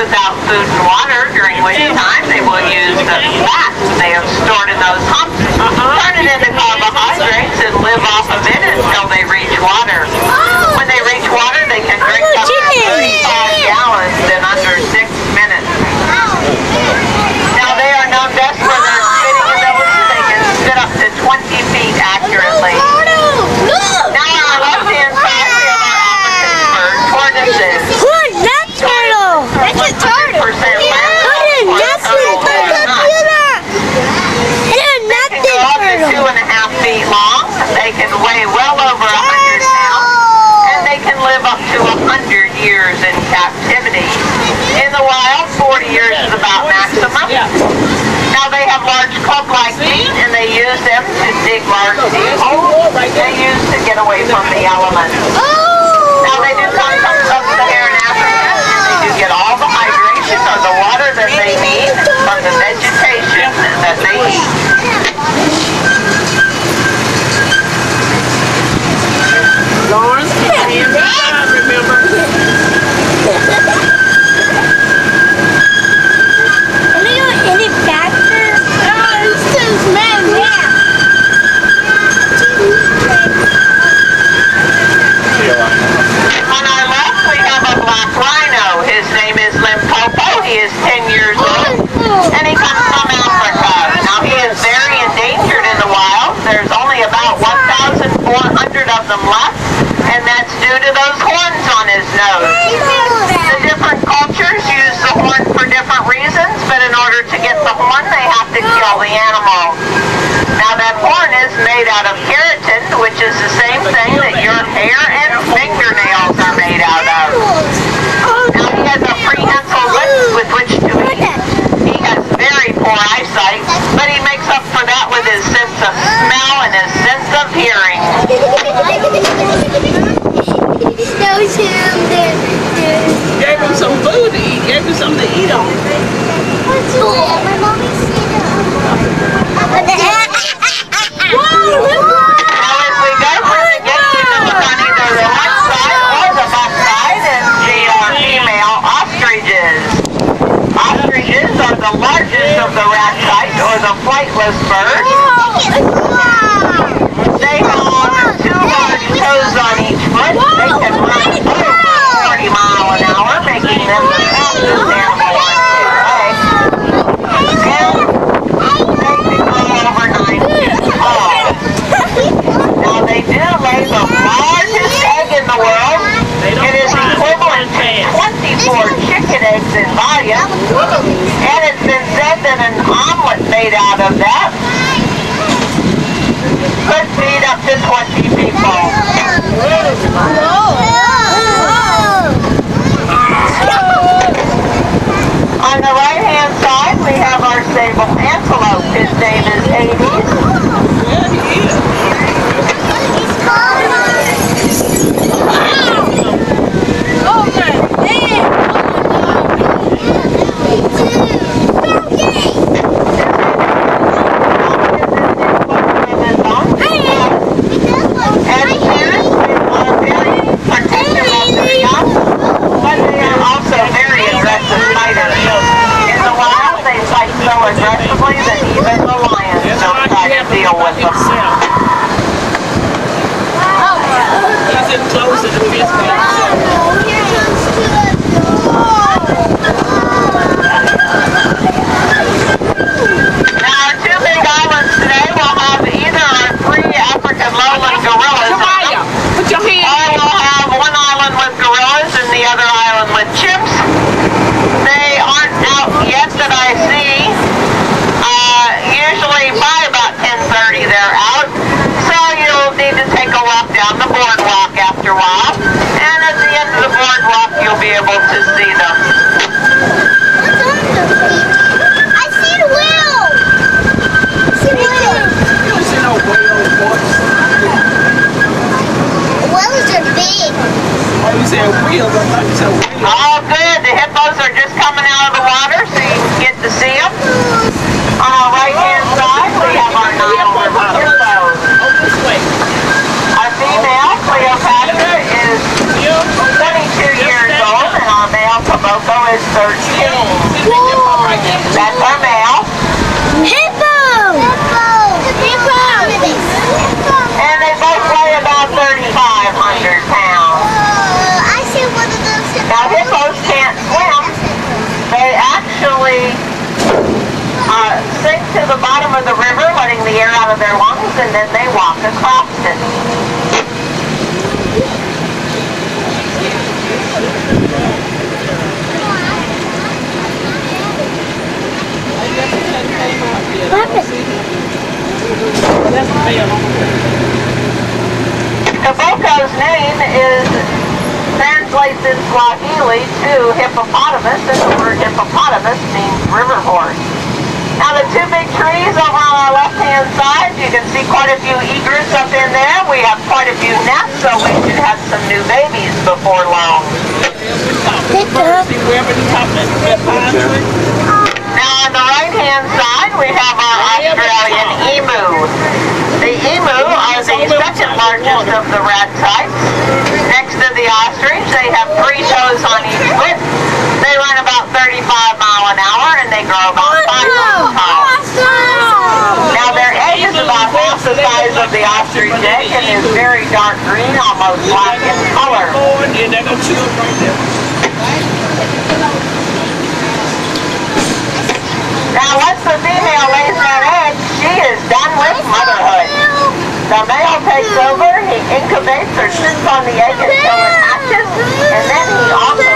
without food and water, during which time they will use the fat they have stored in those humps, turn it into carbohydrates, and live off of it until they reach water. When they reach water, they can drink up to 35 gallons in under 6 minutes. Now they are known best for their spitting ability. They can spit up to 20 feet accurately. Now on our left-hand side, we have our African bird, tortoises. Look, that turtle! That's a turtle! Look at that turtle! They can go up to 2.5 feet long. They can weigh well over 100 pounds. And they can live up to 100 years in captivity. In the wild, 40 years is about maximum. Now they have large club-like feet, and they use them to dig large deep holes they use to get away from the elements. Now they do come from sub-Saharan Africa, and they do get all the hydration or the water that they need from the vegetation that they eat. Lawrence, keep your hands inside, remember? On our left, we have a black rhino. His name is Limpopo. He is 10 years old, and he comes from Africa. Now, he is very endangered in the wild. There's only about 1,400 of them left, and that's due to those horns on his nose. The different cultures use the horn for different reasons, but in order to get the horn, they have to kill the animal. Now, that horn is made out of keratin, which is the same thing that your hair and fingernails are made out of. Now, he has a prehensile lips with which to eat. He has very poor eyesight, but he makes up for that with his sense of smell and his sense of hearing. Gave him some food to eat. Gave him something to eat on. Now, as we go through the gate, you can look on either the left side or the left side and see our female ostriches. Ostriches are the largest of the rat kite, or the flightless birds. They have 2 large toes on each foot. They can run over 40 miles an hour, making them the fastest animal on two legs. And they can go over 9 feet tall. Now they do lay the largest egg in the world. It is equivalent to 24 chicken eggs in volume. And it's been said that an omelet made out of that could feed up to 20 people. On the right-hand side, we have our sable antelope. His name is Hades. Yeah, he is. As parents, they are very protective of their young, but they are also very aggressive fighters. In the wild, they fight so aggressively that even the lions don't try to deal with them. He's in close to the fist by himself. Now, our 2 big islands today will have either our 3 African lowland gorillas on them, Put your hand or we'll have one island with gorillas and the other island with chimps. They aren't out yet that I see. Usually by about 10:30 they're out. So you'll need to take a walk down the boardwalk after a while. And at the end of the boardwalk you'll be able to see them. I see the wheel! You see no whale boys? Whales are big. Oh, you said wheels. I thought you said whales. All good. The hippos are just coming out of the water so you can get to see them. On our right-hand side, we have our Nile hippos. Oh, this way. Our female, Cleopatra, is 22 years old, and our male, Koboko, is 13. Whoa. That's our male. Hippo. Hippo. And they both weigh about 3,500 pounds. I see one of those hippos. Now hippos can't swim. They actually sink to the bottom of the river, letting the air out of their lungs, and then they walk across it. Hiboko's name translates in Swahili to hippopotamus, and the word hippopotamus means river horse. Now the two big trees over on our left-hand side, you can see quite a few egrets up in there. We have quite a few nests, so we should have some new babies before long. Now on the right-hand side, we have our Australian emu. The emu are the second largest of the rat types. Next to the ostrich, they have 3 toes on each foot. They run about 35 miles an hour, and they grow about 5 miles tall. Now their egg is about half the size of the ostrich egg and is very dark green, almost black in color. Now once the female lays that egg, she is done with motherhood. The male takes over, he incubates or sits on the egg until it hatches, and then he also